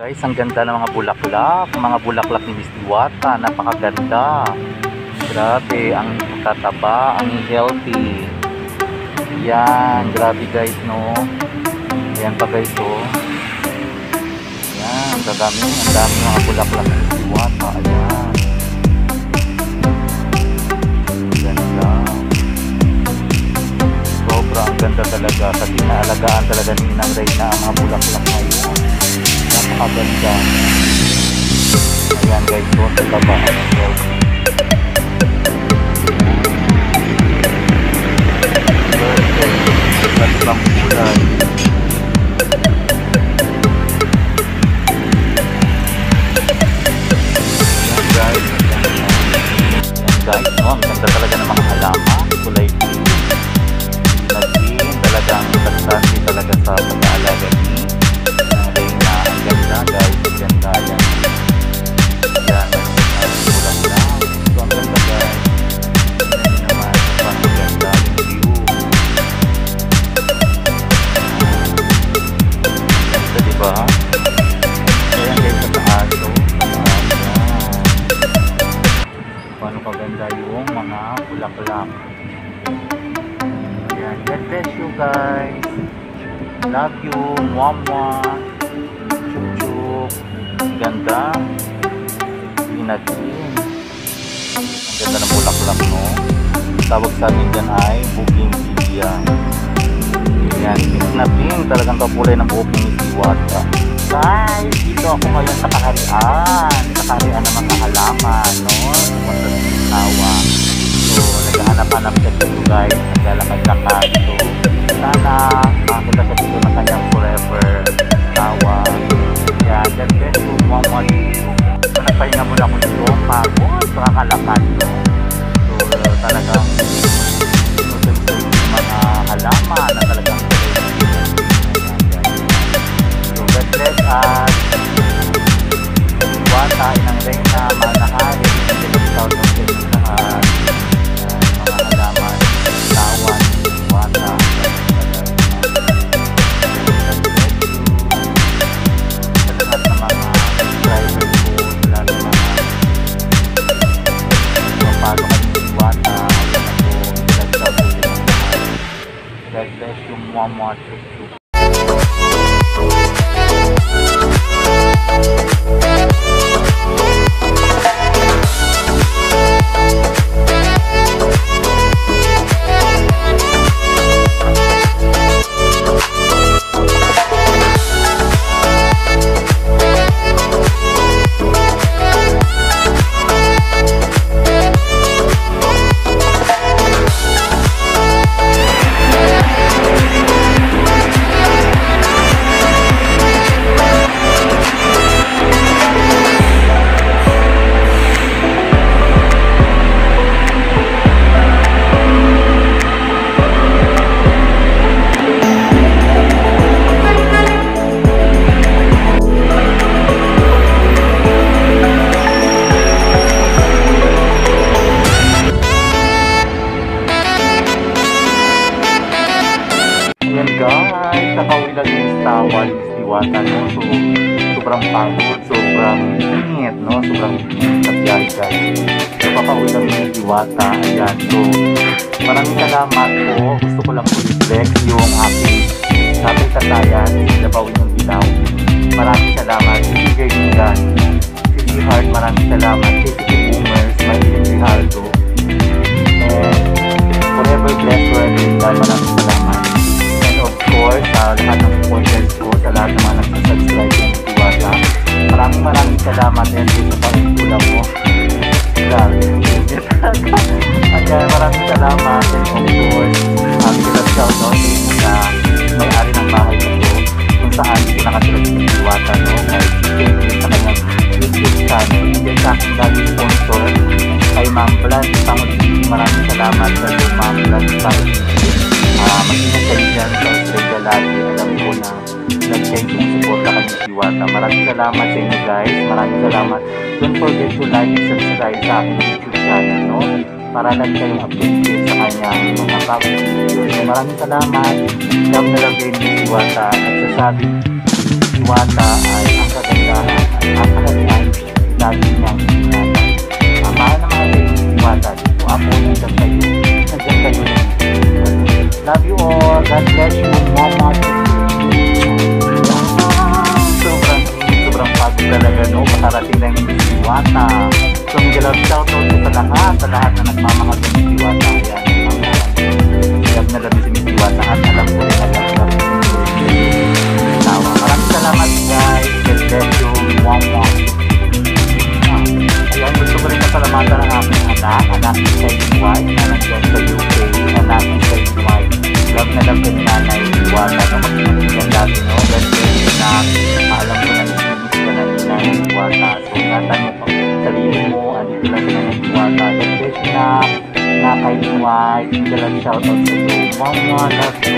Guys, ang ganda ng mga bulaklak ni Miss Diwata, napakaganda. Grabe, ang tataba, ang healthy. Yan, grabe guys, no. Yan pa guys, oh. Yan, ang dami mga bulaklak ni Miss Diwata. Ayan. Ganda. Sobrang ganda talaga. Kasi naalagaan talaga ni Inang Reyna ang mga bulaklak ngayon. Napakaganda. Ayan guys, doon sa baba ang healthy. Perfect. Gandang kulay. Ayan guys. Ayan guys, no? Ang ganda talaga ng mga halaman. Kulay green. Naging talagang konstante talaga sa pag-aalaga ni Reyna. Ang ganda guys, ang ganda yan. Yan, kulang lang. So ang ganda guys. Yan naman, ang ganda yung view. Ganda diba? Ayan guys, sa taas. So, paano kaganda yung mga bulaklak. Ayan, God bless you guys. Love you, mama. Chup-chup. Ang ganda. Pinagin. Ang ganda ng bulaklak, no? Tawag sa amin dyan ay booking media. Ayan, pink na pink. Talagang kapulay ng buhok ni Miss Diwata. Guys, dito ako ngayon sa kaharian. Sa kaharian ng mga halaman, no? Pumunta sa tawa. So, naghahanap-hanap siya dito guys. Naglalakad-lakad. So, sana makakita siya dito ng kanyang forever tawa. Kaya God bless you, mama. So, nagpahinga muna ako dito. Pagod, kakalakad. So, talagang sinusunod yung mga halaman na talagang so, God bless us. Diwata, Inang Reyna, Manahari, Shout out sa inyo lahat. Mga halaman, tawan, Diwata. God bless you, mama. Guys, nakauwi lang yung tawa ni Miss Diwata, no? So, sobrang pagod, sobrang init, no? Sobrang init sa biyahe guys. So, pakauwi lang yung Miss Diwata. Ayan, so, maraming salamat po. Gusto ko lang po reflect yung aking katayan, nabawin ng Bilaw. Maraming salamat. Sige, Gingan. Sige, Heart, maraming salamat. Sige, Boomers, Maylin Rijaldo. And, forever blessed word, maraming salamat. Of course, sa lahat ng supporters ko, sa lahat ng mga nagsasubscribe ng Diwata, maraming salamat and dito pa rin kulang mo. Grabe. Kaya maraming salamat and of course, shout out sa may-ari ng bahay nito kung saan dito nakatulog ng Diwata, no? Kahit sa kanyang YouTube channel, hindi sa aking lagi sponsor kay Ma'am Blas Pangulisi, maraming salamat sa iyo Ma'am Blas Pangulisi. Mag-ingat kayo dyan sa Australia lagi. Alam ko na lagi kayo sumusuporta kay Miss Diwata. Maraming salamat sa inyo guys, maraming salamat. Don't forget to like and subscribe sa aking YouTube channel, no? Para lagi kayong updated sa kanyang mga bagong videos. So, maraming salamat. Love na love kayo Miss Diwata. Nagsasabi Diwata ay ang kagandahan at ang kahalian lagi niyang ingatan. Mahal na mahal kayo Miss Diwata. So ako nandiyan kayo. Nandiyan kayo lang. Love you all. God bless you. Mama. Sobrang pagod talaga, no? Makarating lang yung Miss Diwata. So mag-love shoutout sa lahat na nagmamahal sa Miss Diwata. Ayan. Love na love si Miss Diwata at alam ko rin alam na maraming salamat guys. God bless you. Mama. Ayan, gusto ko rin nasalamatan ang aking anak ni Shane White na nandiyan sa UK, anak ni Shane White. Love na love ko ni Nanay Diwata na mag-ingat lagi, no? God bless you na alam ko na nisimis ka na ni Nanay Diwata. So, ingatan mo pang sarili mo, andito lang sa Nanay Diwata. God bless you na kay White. Dalang shoutout sa iyo. Mama, love you.